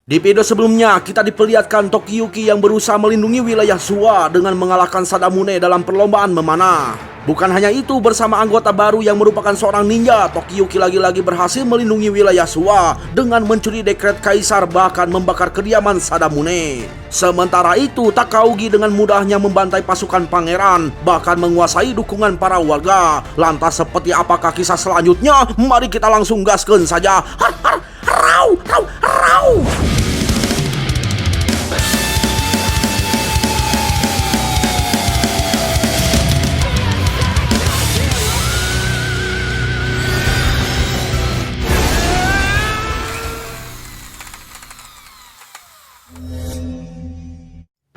Di video sebelumnya, kita diperlihatkan Tokiyuki yang berusaha melindungi wilayah Suwa dengan mengalahkan Sadamune dalam perlombaan memanah. Bukan hanya itu, bersama anggota baru yang merupakan seorang ninja, Tokiyuki lagi-lagi berhasil melindungi wilayah Suwa dengan mencuri dekret kaisar bahkan membakar kediaman Sadamune. Sementara itu, Takaugi dengan mudahnya membantai pasukan pangeran, bahkan menguasai dukungan para warga. Lantas seperti apakah kisah selanjutnya? Mari kita langsung gaskeun saja. Har, har, rau, rau, rau.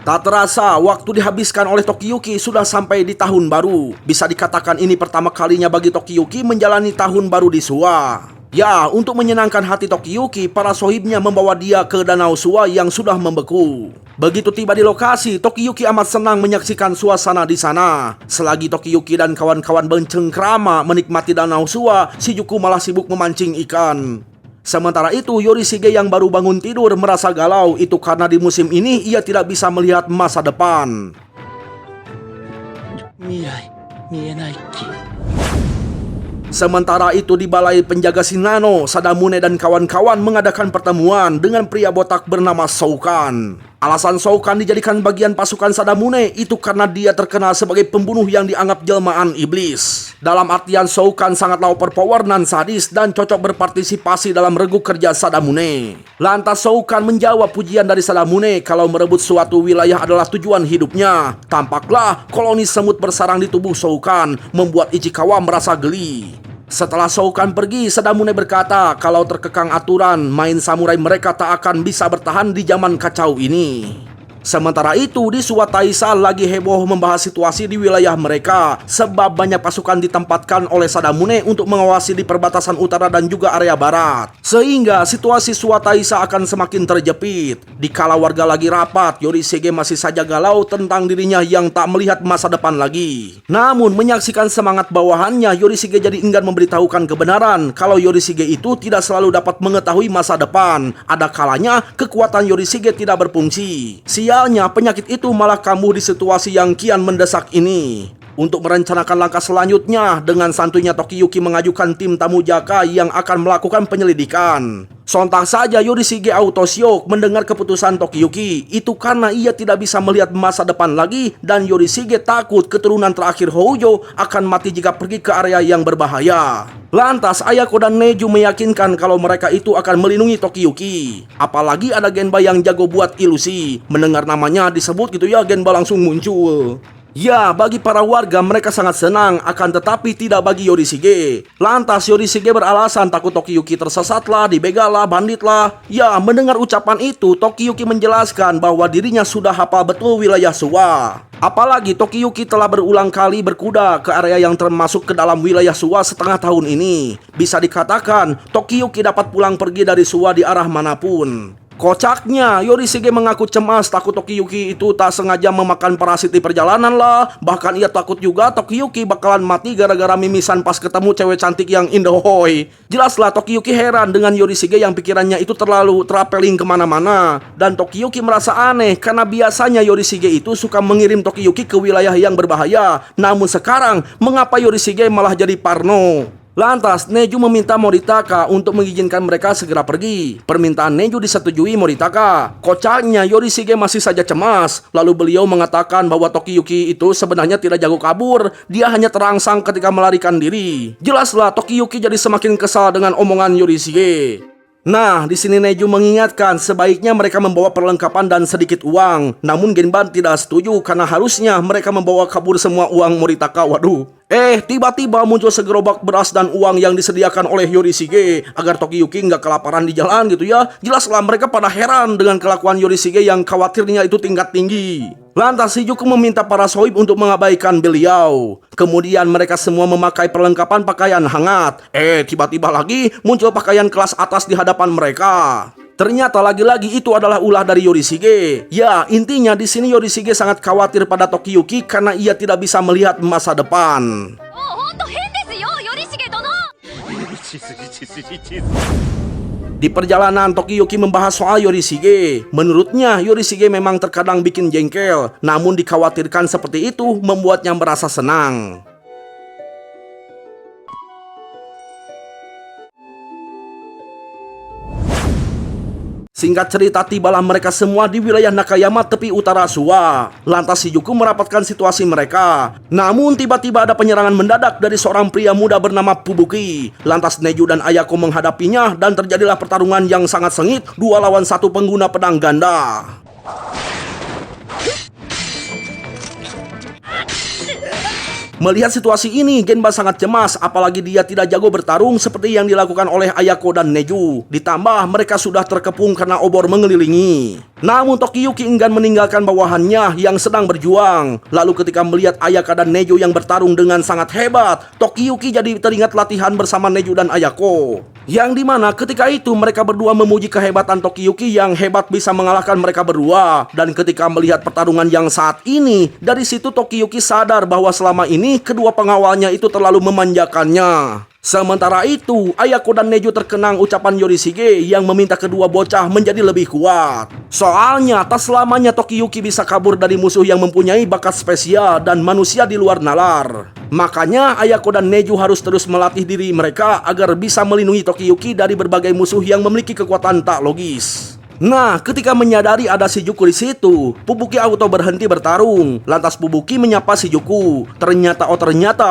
Tak terasa, waktu dihabiskan oleh Tokiyuki sudah sampai di tahun baru. Bisa dikatakan ini pertama kalinya bagi Tokiyuki menjalani tahun baru di Suwa. Ya, untuk menyenangkan hati Tokiyuki, para sohibnya membawa dia ke Danau Suwa yang sudah membeku. Begitu tiba di lokasi, Tokiyuki amat senang menyaksikan suasana di sana. Selagi Tokiyuki dan kawan-kawan bercengkrama menikmati Danau Suwa, Shijuku malah sibuk memancing ikan. Sementara itu, Yorishige yang baru bangun tidur merasa galau, itu karena di musim ini ia tidak bisa melihat masa depan. Sementara itu di balai penjaga Shinano, Sadamune dan kawan-kawan mengadakan pertemuan dengan pria botak bernama Shoukan. Alasan Shoukan dijadikan bagian pasukan Sadamune itu karena dia terkenal sebagai pembunuh yang dianggap jelmaan iblis. Dalam artian Shoukan sangatlah overpower dan sadis dan cocok berpartisipasi dalam regu kerja Sadamune. Lantas Shoukan menjawab pujian dari Sadamune kalau merebut suatu wilayah adalah tujuan hidupnya. Tampaklah koloni semut bersarang di tubuh Shoukan membuat Ichikawa merasa geli. Setelah Shoukan pergi, Sadamune berkata kalau terkekang aturan, main samurai mereka tak akan bisa bertahan di zaman kacau ini. Sementara itu, di Suwa Taisha lagi heboh membahas situasi di wilayah mereka sebab banyak pasukan ditempatkan oleh Sadamune untuk mengawasi di perbatasan utara dan juga area barat. Sehingga situasi Suwa Taisha akan semakin terjepit. Dikala warga lagi rapat, Yorishige masih saja galau tentang dirinya yang tak melihat masa depan lagi. Namun menyaksikan semangat bawahannya, Yorishige jadi enggan memberitahukan kebenaran kalau Yorishige itu tidak selalu dapat mengetahui masa depan. Ada kalanya kekuatan Yorishige tidak berfungsi. Sialnya, penyakit itu malah kambuh di situasi yang kian mendesak ini. Untuk merencanakan langkah selanjutnya, dengan santuinya Tokiyuki mengajukan tim tamu jaka yang akan melakukan penyelidikan. Sontak saja Yorishige autosyok mendengar keputusan Tokiyuki. Itu karena ia tidak bisa melihat masa depan lagi dan Yorishige takut keturunan terakhir Houjo akan mati jika pergi ke area yang berbahaya. Lantas Ayako dan Neju meyakinkan kalau mereka itu akan melindungi Tokiyuki. Apalagi ada Genba yang jago buat ilusi. Mendengar namanya disebut gitu ya, Genba langsung muncul. Ya, bagi para warga mereka sangat senang, akan tetapi tidak bagi Yorishige. Lantas Yorishige beralasan takut Tokiyuki tersesatlah, dibegalah, banditlah. Ya, mendengar ucapan itu, Tokiyuki menjelaskan bahwa dirinya sudah hafal betul wilayah Suwa. Apalagi Tokiyuki telah berulang kali berkuda ke area yang termasuk ke dalam wilayah Suwa setengah tahun ini. Bisa dikatakan, Tokiyuki dapat pulang pergi dari Suwa di arah manapun. Kocaknya, Yorishige mengaku cemas takut Tokiyuki itu tak sengaja memakan parasit di perjalanan lah. Bahkan ia takut juga Tokiyuki bakalan mati gara-gara mimisan pas ketemu cewek cantik yang indahoy. Jelaslah Tokiyuki heran dengan Yorishige yang pikirannya itu terlalu traveling kemana-mana. Dan Tokiyuki merasa aneh karena biasanya Yorishige itu suka mengirim Tokiyuki ke wilayah yang berbahaya. Namun sekarang, mengapa Yorishige malah jadi parno? Lantas, Neju meminta Moritaka untuk mengizinkan mereka segera pergi. Permintaan Neju disetujui Moritaka. Kocaknya, Yorishige masih saja cemas. Lalu beliau mengatakan bahwa Tokiyuki itu sebenarnya tidak jago kabur. Dia hanya terangsang ketika melarikan diri. Jelaslah, Tokiyuki jadi semakin kesal dengan omongan Yorishige. Nah, di sini Neju mengingatkan sebaiknya mereka membawa perlengkapan dan sedikit uang. Namun Genban tidak setuju karena harusnya mereka membawa kabur semua uang Moritaka. Waduh. Tiba-tiba muncul segerobak beras dan uang yang disediakan oleh Yorishige agar Tokiyuki nggak kelaparan di jalan gitu ya. Jelaslah mereka pada heran dengan kelakuan Yorishige yang khawatirnya itu tingkat tinggi. Lantas Shijuku meminta para sohib untuk mengabaikan beliau. Kemudian mereka semua memakai perlengkapan pakaian hangat. Tiba-tiba lagi muncul pakaian kelas atas di hadapan mereka. Ternyata lagi-lagi itu adalah ulah dari Yorishige. Ya, intinya di sini Yorishige sangat khawatir pada Tokiyuki karena ia tidak bisa melihat masa depan. Di perjalanan, Tokiyuki membahas soal Yorishige. Menurutnya, Yorishige memang terkadang bikin jengkel, namun dikhawatirkan seperti itu membuatnya merasa senang. Singkat cerita, tibalah mereka semua di wilayah Nakayama tepi utara Suwa. Lantas Shijuku merapatkan situasi mereka. Namun tiba-tiba ada penyerangan mendadak dari seorang pria muda bernama Fubuki. Lantas Neju dan Ayako menghadapinya dan terjadilah pertarungan yang sangat sengit, 2 lawan 1 pengguna pedang ganda. Melihat situasi ini, Genba sangat cemas, apalagi dia tidak jago bertarung seperti yang dilakukan oleh Ayako dan Neju. Ditambah mereka sudah terkepung karena obor mengelilingi. Namun Tokiyuki enggan meninggalkan bawahannya yang sedang berjuang. Lalu ketika melihat Ayaka dan Neju yang bertarung dengan sangat hebat, Tokiyuki jadi teringat latihan bersama Neju dan Ayako. Yang dimana ketika itu mereka berdua memuji kehebatan Tokiyuki yang hebat bisa mengalahkan mereka berdua. Dan ketika melihat pertarungan yang saat ini, dari situ Tokiyuki sadar bahwa selama ini kedua pengawalnya itu terlalu memanjakannya. Sementara itu, Ayako dan Neju terkenang ucapan Yorishige yang meminta kedua bocah menjadi lebih kuat. Soalnya, tak selamanya Tokiyuki bisa kabur dari musuh yang mempunyai bakat spesial dan manusia di luar nalar. Makanya, Ayako dan Neju harus terus melatih diri mereka agar bisa melindungi Tokiyuki dari berbagai musuh yang memiliki kekuatan tak logis. Nah, ketika menyadari ada Shijuku di situ, Fubuki auto berhenti bertarung. Lantas Fubuki menyapa Shijuku. Ternyata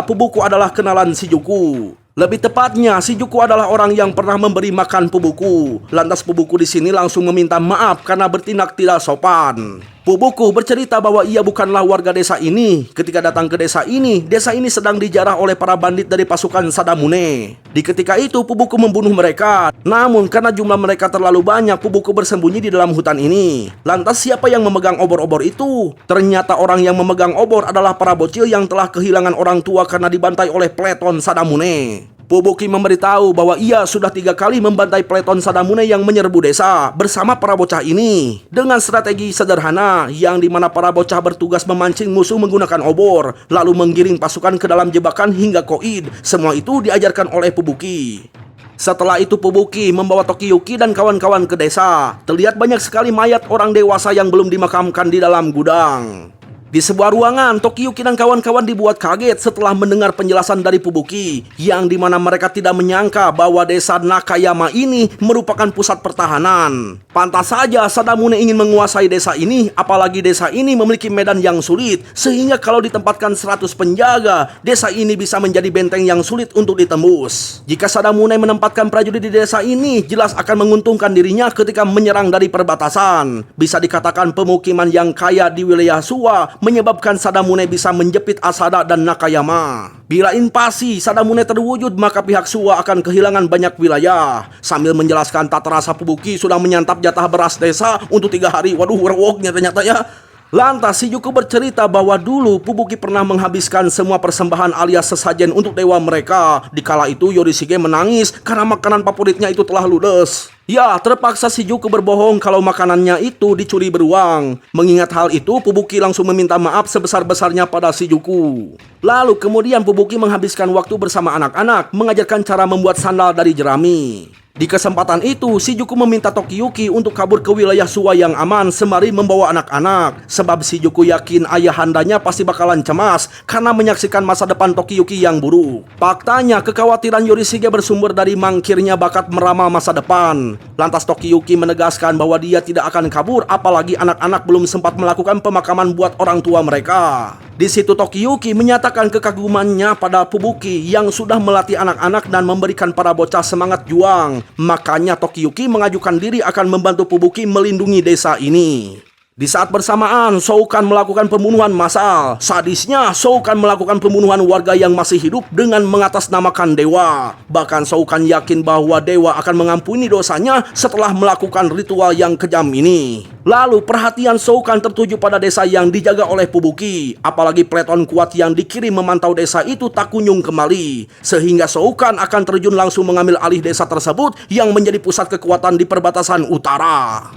Fubuki adalah kenalan Shijuku. Lebih tepatnya, Shijuku adalah orang yang pernah memberi makan Fubuki. Lantas Fubuki di sini langsung meminta maaf karena bertindak tidak sopan. Fubuki bercerita bahwa ia bukanlah warga desa ini. Ketika datang ke desa ini sedang dijarah oleh para bandit dari pasukan Sadamune. Di ketika itu Fubuki membunuh mereka. Namun karena jumlah mereka terlalu banyak, Fubuki bersembunyi di dalam hutan ini. Lantas siapa yang memegang obor-obor itu? Ternyata orang yang memegang obor adalah para bocil yang telah kehilangan orang tua karena dibantai oleh peleton Sadamune. Fubuki memberitahu bahwa ia sudah 3 kali membantai peleton Sadamune yang menyerbu desa bersama para bocah ini dengan strategi sederhana yang dimana para bocah bertugas memancing musuh menggunakan obor lalu menggiring pasukan ke dalam jebakan hingga koid. Semua itu diajarkan oleh Fubuki. Setelah itu Fubuki membawa Tokiyuki dan kawan-kawan ke desa. Terlihat banyak sekali mayat orang dewasa yang belum dimakamkan di dalam gudang. Di sebuah ruangan, Tokiyuki dan kawan-kawan dibuat kaget setelah mendengar penjelasan dari Fubuki, yang dimana mereka tidak menyangka bahwa desa Nakayama ini merupakan pusat pertahanan. Pantas saja Sadamune ingin menguasai desa ini, apalagi desa ini memiliki medan yang sulit, sehingga kalau ditempatkan 100 penjaga, desa ini bisa menjadi benteng yang sulit untuk ditembus. Jika Sadamune menempatkan prajurit di desa ini, jelas akan menguntungkan dirinya ketika menyerang dari perbatasan. Bisa dikatakan pemukiman yang kaya di wilayah Suwa menyebabkan Sadamune bisa menjepit Asada dan Nakayama. Bila invasi Sadamune terwujud, maka pihak Suwa akan kehilangan banyak wilayah. Sambil menjelaskan, tak terasa Fubuki sudah menyantap jatah beras desa untuk 3 hari. Waduh, werewolfnya ternyata ya. Lantas Shijuku bercerita bahwa dulu Fubuki pernah menghabiskan semua persembahan alias sesajen untuk dewa mereka. Dikala itu Yorishige menangis karena makanan favoritnya itu telah ludes. Ya, terpaksa Shijuku berbohong kalau makanannya itu dicuri beruang. Mengingat hal itu, Fubuki langsung meminta maaf sebesar-besarnya pada Shijuku. Lalu kemudian Fubuki menghabiskan waktu bersama anak-anak, mengajarkan cara membuat sandal dari jerami. Di kesempatan itu, Shijuku meminta Tokiyuki untuk kabur ke wilayah Suwa yang aman sembari membawa anak-anak. Sebab Shijuku yakin ayahandanya pasti bakalan cemas karena menyaksikan masa depan Tokiyuki yang buruk. Faktanya, kekhawatiran Yorishige bersumber dari mangkirnya bakat meramal masa depan. Lantas Tokiyuki menegaskan bahwa dia tidak akan kabur apalagi anak-anak belum sempat melakukan pemakaman buat orang tua mereka. Di situ Tokiyuki menyatakan kekagumannya pada Fubuki yang sudah melatih anak-anak dan memberikan para bocah semangat juang. Makanya Tokiyuki mengajukan diri akan membantu Fubuki melindungi desa ini. Di saat bersamaan, Shoukan melakukan pembunuhan massal. Sadisnya, Shoukan melakukan pembunuhan warga yang masih hidup dengan mengatasnamakan dewa. Bahkan Shoukan yakin bahwa dewa akan mengampuni dosanya setelah melakukan ritual yang kejam ini. Lalu perhatian Shoukan tertuju pada desa yang dijaga oleh Fubuki. Apalagi peleton kuat yang dikirim memantau desa itu tak kunjung kembali. Sehingga Shoukan akan terjun langsung mengambil alih desa tersebut yang menjadi pusat kekuatan di perbatasan utara.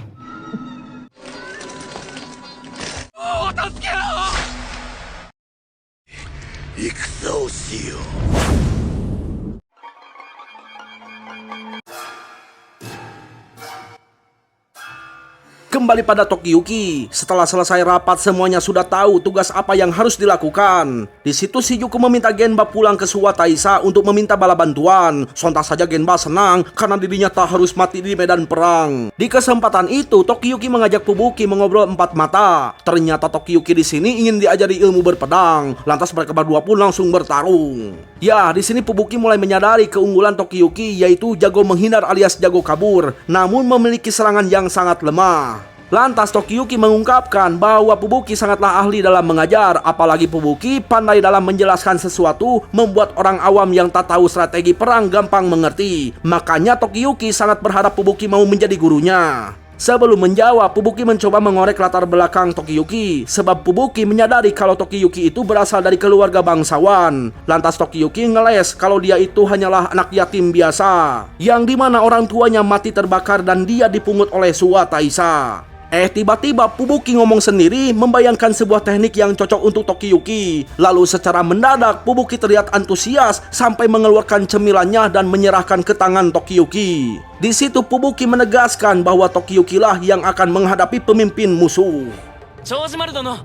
Kembali pada Tokiyuki, setelah selesai rapat semuanya sudah tahu tugas apa yang harus dilakukan. Di situ Shijuku meminta Genba pulang ke Suwa Taisa untuk meminta bala bantuan. Sontak saja Genba senang karena dirinya tak harus mati di medan perang. Di kesempatan itu Tokiyuki mengajak Fubuki mengobrol empat mata. Ternyata Tokiyuki di sini ingin diajari ilmu berpedang. Lantas mereka berdua pun langsung bertarung. Ya, di sini Fubuki mulai menyadari keunggulan Tokiyuki, yaitu jago menghindar alias jago kabur, namun memiliki serangan yang sangat lemah. Lantas Tokiyuki mengungkapkan bahwa Fubuki sangatlah ahli dalam mengajar, apalagi Fubuki pandai dalam menjelaskan sesuatu, membuat orang awam yang tak tahu strategi perang gampang mengerti. Makanya Tokiyuki sangat berharap Fubuki mau menjadi gurunya. Sebelum menjawab, Fubuki mencoba mengorek latar belakang Tokiyuki, sebab Fubuki menyadari kalau Tokiyuki itu berasal dari keluarga bangsawan. Lantas Tokiyuki ngeles kalau dia itu hanyalah anak yatim biasa, yang dimana orang tuanya mati terbakar dan dia dipungut oleh Suwa Taisa. Tiba-tiba Fubuki ngomong sendiri membayangkan sebuah teknik yang cocok untuk Tokiyuki. Lalu secara mendadak Fubuki terlihat antusias sampai mengeluarkan cemilannya dan menyerahkan ke tangan Tokiyuki. Di situ Fubuki menegaskan bahwa Tokiyuki lah yang akan menghadapi pemimpin musuh. Chojimaru dono.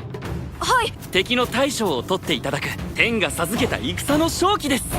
Hai. Teki no taishou o totte itadaku. Ten ga sazuketa ikusa no shouki desu.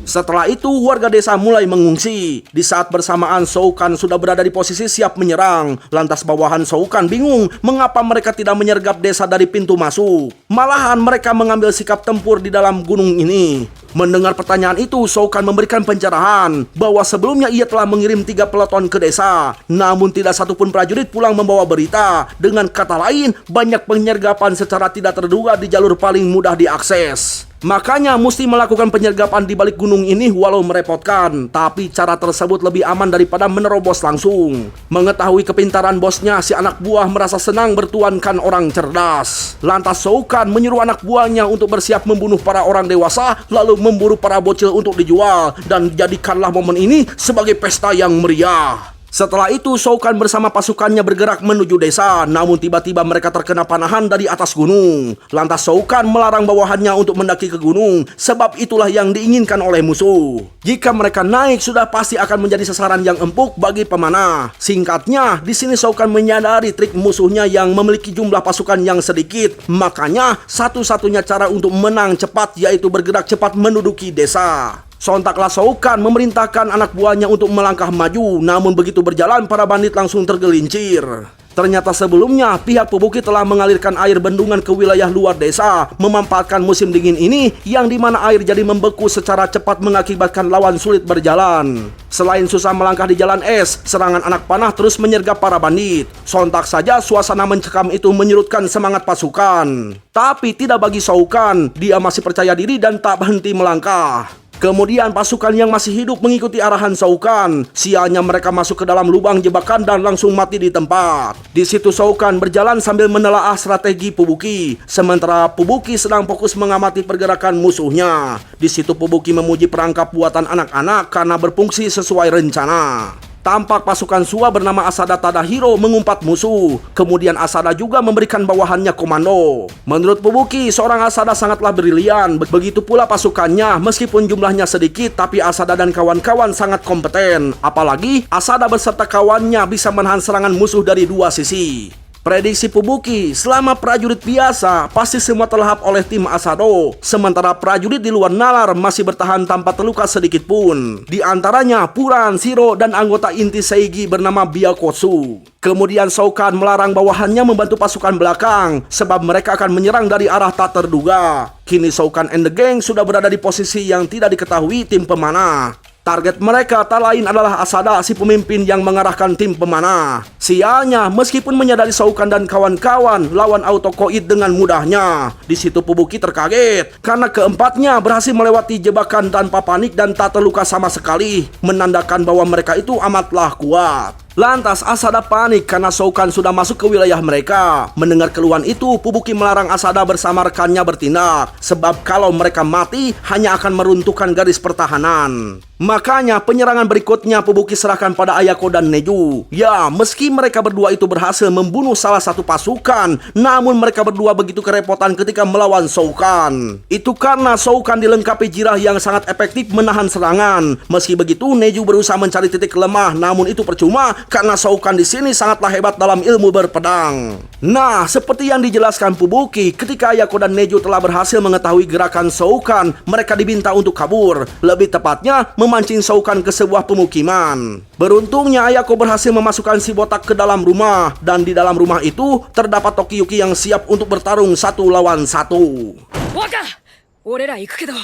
Setelah itu warga desa mulai mengungsi. Di saat bersamaan Shoukan sudah berada di posisi siap menyerang. Lantas bawahan Shoukan bingung mengapa mereka tidak menyergap desa dari pintu masuk. Malahan mereka mengambil sikap tempur di dalam gunung ini. Mendengar pertanyaan itu, Shoukan memberikan pencerahan bahwa sebelumnya ia telah mengirim 3 peleton ke desa, namun tidak satupun prajurit pulang membawa berita. Dengan kata lain, banyak penyergapan secara tidak terduga di jalur paling mudah diakses. Makanya mesti melakukan penyergapan di balik gunung ini walau merepotkan, tapi cara tersebut lebih aman daripada menerobos langsung. Mengetahui kepintaran bosnya, si anak buah merasa senang bertuankan orang cerdas. Lantas Shoukan menyuruh anak buahnya untuk bersiap membunuh para orang dewasa, lalu memburu para bocil untuk dijual, dan jadikanlah momen ini sebagai pesta yang meriah. Setelah itu Shoukan bersama pasukannya bergerak menuju desa, namun tiba-tiba mereka terkena panahan dari atas gunung. Lantas Shoukan melarang bawahannya untuk mendaki ke gunung, sebab itulah yang diinginkan oleh musuh. Jika mereka naik sudah pasti akan menjadi sasaran yang empuk bagi pemanah. Singkatnya, di sini Shoukan menyadari trik musuhnya yang memiliki jumlah pasukan yang sedikit. Makanya satu-satunya cara untuk menang cepat yaitu bergerak cepat menduduki desa. Sontaklah Shoukan memerintahkan anak buahnya untuk melangkah maju, namun begitu berjalan para bandit langsung tergelincir. Ternyata sebelumnya pihak Fubuki telah mengalirkan air bendungan ke wilayah luar desa, memanfaatkan musim dingin ini yang dimana air jadi membeku secara cepat mengakibatkan lawan sulit berjalan. Selain susah melangkah di jalan es, serangan anak panah terus menyergap para bandit. Sontak saja suasana mencekam itu menyurutkan semangat pasukan. Tapi tidak bagi Shoukan, dia masih percaya diri dan tak berhenti melangkah. Kemudian pasukan yang masih hidup mengikuti arahan Shoukan. Sialnya mereka masuk ke dalam lubang jebakan dan langsung mati di tempat. Di situ Shoukan berjalan sambil menelaah strategi Fubuki, sementara Fubuki sedang fokus mengamati pergerakan musuhnya. Di situ Fubuki memuji perangkap buatan anak-anak karena berfungsi sesuai rencana. Tampak pasukan Suwa bernama Asada Tadahiro mengumpat musuh. Kemudian Asada juga memberikan bawahannya komando. Menurut Fubuki, seorang Asada sangatlah brilian. Begitu pula pasukannya, meskipun jumlahnya sedikit, tapi Asada dan kawan-kawan sangat kompeten. Apalagi Asada beserta kawannya bisa menahan serangan musuh dari 2 sisi. Prediksi Fubuki, selama prajurit biasa pasti semua terlahap oleh tim Asado, sementara prajurit di luar nalar masih bertahan tanpa terluka sedikit pun. Di antaranya Puran, Shiro, dan anggota inti Seigi bernama Byakotsu. Kemudian Shoukan melarang bawahannya membantu pasukan belakang, sebab mereka akan menyerang dari arah tak terduga. Kini Shoukan and the gang sudah berada di posisi yang tidak diketahui tim pemanah. Target mereka tak lain adalah Asada, si pemimpin yang mengarahkan tim pemanah. Sialnya, meskipun menyadari Shoukan dan kawan-kawan lawan autokoid dengan mudahnya. Di situ Fubuki terkaget karena keempatnya berhasil melewati jebakan tanpa panik dan tak terluka sama sekali, menandakan bahwa mereka itu amatlah kuat. Lantas Asada panik karena Shoukan sudah masuk ke wilayah mereka. Mendengar keluhan itu, Fubuki melarang Asada bersama rekannya bertindak, sebab kalau mereka mati hanya akan meruntuhkan garis pertahanan. Makanya penyerangan berikutnya Fubuki serahkan pada Ayako dan Neju. Ya, meski Meski mereka berdua itu berhasil membunuh salah satu pasukan, namun mereka berdua begitu kerepotan ketika melawan Shao Kahn. Itu karena Shao Kahn dilengkapi jirah yang sangat efektif menahan serangan. Meski begitu, Neju berusaha mencari titik lemah, namun itu percuma karena Shao Kahn di sini sangatlah hebat dalam ilmu berpedang. Nah, seperti yang dijelaskan Fubuki, ketika Ayako dan Neju telah berhasil mengetahui gerakan Shao Kahn, mereka diminta untuk kabur. Lebih tepatnya, memancing Shao Kahn ke sebuah pemukiman. Beruntungnya Ayako berhasil memasukkan si botak ke dalam rumah, dan di dalam rumah itu terdapat Tokiyuki yang siap untuk bertarung 1 lawan 1. Waka! Orera iku kedo.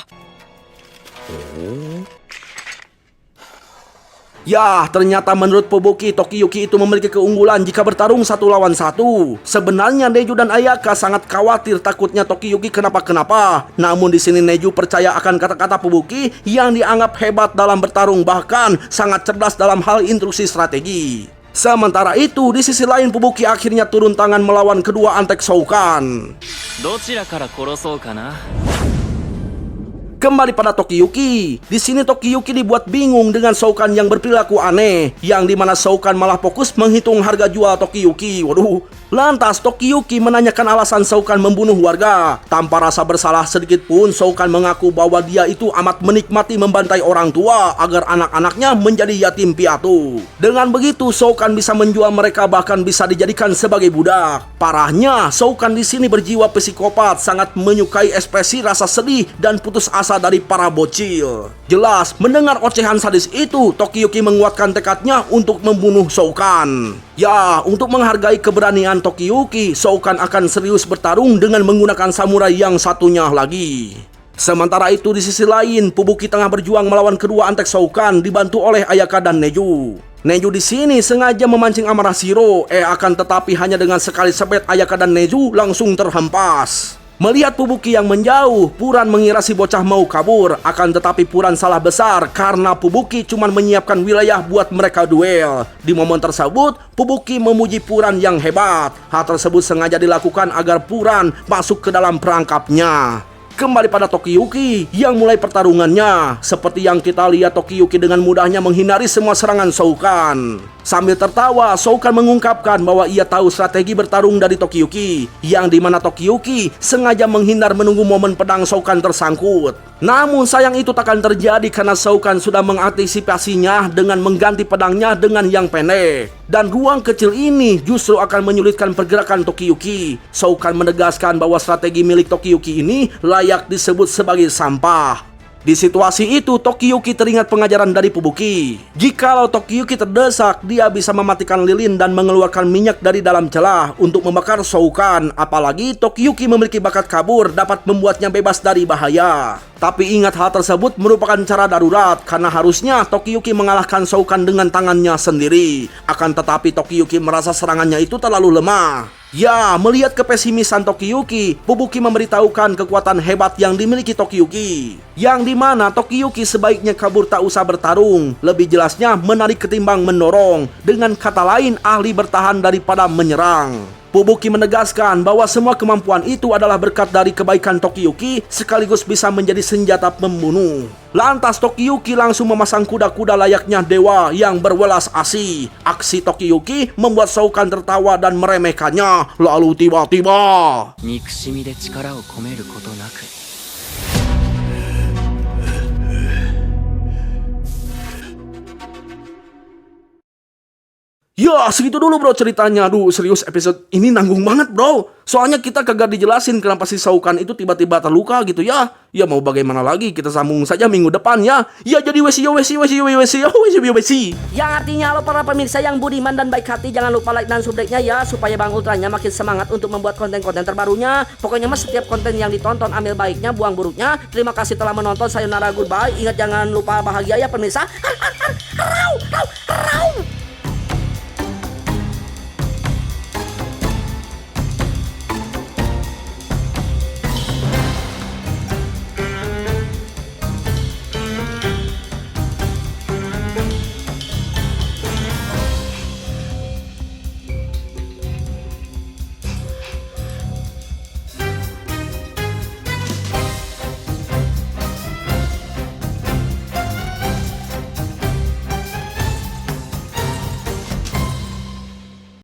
Ya, ternyata menurut Fubuki, Tokiyuki itu memiliki keunggulan jika bertarung 1 lawan 1. Sebenarnya Neju dan Ayaka sangat khawatir takutnya Tokiyuki kenapa-kenapa. Namun di sini Neju percaya akan kata-kata Fubuki yang dianggap hebat dalam bertarung, bahkan sangat cerdas dalam hal instruksi strategi. Sementara itu, di sisi lain Fubuki akhirnya turun tangan melawan kedua antek Shao Kahn. どちらから殺そうかな。 Kembali pada Tokiyuki. Di sini Tokiyuki dibuat bingung dengan Shao Kahn yang berperilaku aneh, yang dimana Shao Kahn malah fokus menghitung harga jual Tokiyuki. Waduh. Lantas Tokiyuki menanyakan alasan Shao Kahn membunuh warga. Tanpa rasa bersalah sedikit pun, Shao Kahn mengaku bahwa dia itu amat menikmati membantai orang tua agar anak-anaknya menjadi yatim piatu. Dengan begitu, Shao Kahn bisa menjual mereka, bahkan bisa dijadikan sebagai budak. Parahnya, Shao Kahn di sini berjiwa psikopat, sangat menyukai ekspresi rasa sedih dan putus asa dari para bocil. Jelas, mendengar ocehan sadis itu, Tokiyuki menguatkan tekadnya untuk membunuh Shao Kahn. Ya, untuk menghargai keberanian Tokiyuki, Shao Kahn akan serius bertarung dengan menggunakan samurai yang satunya lagi. Sementara itu di sisi lain, Fubuki tengah berjuang melawan kedua antek Shao Kahn dibantu oleh Ayaka dan Neju. Neju di sini sengaja memancing amarah Shiro, akan tetapi hanya dengan sekali sebet Ayaka dan Neju langsung terhempas. Melihat Fubuki yang menjauh, Puran mengira si bocah mau kabur. Akan tetapi Puran salah besar karena Fubuki cuma menyiapkan wilayah buat mereka duel. Di momen tersebut, Fubuki memuji Puran yang hebat. Hal tersebut sengaja dilakukan agar Puran masuk ke dalam perangkapnya. Kembali pada Tokiyuki yang mulai pertarungannya. Seperti yang kita lihat, Tokiyuki dengan mudahnya menghindari semua serangan Shao Kahn. Sambil tertawa, Shao Kahn mengungkapkan bahwa ia tahu strategi bertarung dari Tokiyuki, yang dimana Tokiyuki sengaja menghindar menunggu momen pedang Shao Kahn tersangkut. Namun sayang itu takkan terjadi karena Shao Kahn sudah mengantisipasinya dengan mengganti pedangnya dengan yang pendek. Dan ruang kecil ini justru akan menyulitkan pergerakan Tokiyuki. Shao Kahn menegaskan bahwa strategi milik Tokiyuki ini layak disebut sebagai sampah. Di situasi itu, Tokiyuki teringat pengajaran dari Fubuki. Jikalau Tokiyuki terdesak, dia bisa mematikan lilin dan mengeluarkan minyak dari dalam celah untuk membakar Shao Kahn. Apalagi Tokiyuki memiliki bakat kabur dapat membuatnya bebas dari bahaya. Tapi ingat, hal tersebut merupakan cara darurat karena harusnya Tokiyuki mengalahkan Shao Kahn dengan tangannya sendiri. Akan tetapi Tokiyuki merasa serangannya itu terlalu lemah. Ya, melihat kepesimisan Tokiyuki, Fubuki memberitahukan kekuatan hebat yang dimiliki Tokiyuki. Yang dimana Tokiyuki sebaiknya kabur tak usah bertarung. Lebih jelasnya menarik ketimbang mendorong. Dengan kata lain, ahli bertahan daripada menyerang. Fubuki menegaskan bahwa semua kemampuan itu adalah berkat dari kebaikan Tokiyuki sekaligus bisa menjadi senjata pembunuh. Lantas Tokiyuki langsung memasang kuda-kuda layaknya dewa yang berwelas asih. Aksi Tokiyuki membuat Shao Kahn tertawa dan meremehkannya. Lalu tiba-tiba 憎しみで力を込めることなく ya, segitu dulu bro ceritanya. Aduh, serius episode ini nanggung banget bro. Soalnya kita kagak dijelasin kenapa si Shao Kahn itu tiba-tiba terluka gitu ya. Ya mau bagaimana lagi, kita sambung saja minggu depan ya. Ya jadi wesi. Yang artinya halo para pemirsa yang budiman dan baik hati, jangan lupa like dan subscribe-nya ya, supaya Bang Ultranya makin semangat untuk membuat konten-konten terbarunya. Pokoknya mas setiap konten yang ditonton ambil baiknya, buang buruknya. Terima kasih telah menonton, sayonara, goodbye. Ingat jangan lupa bahagia ya pemirsa. Rau.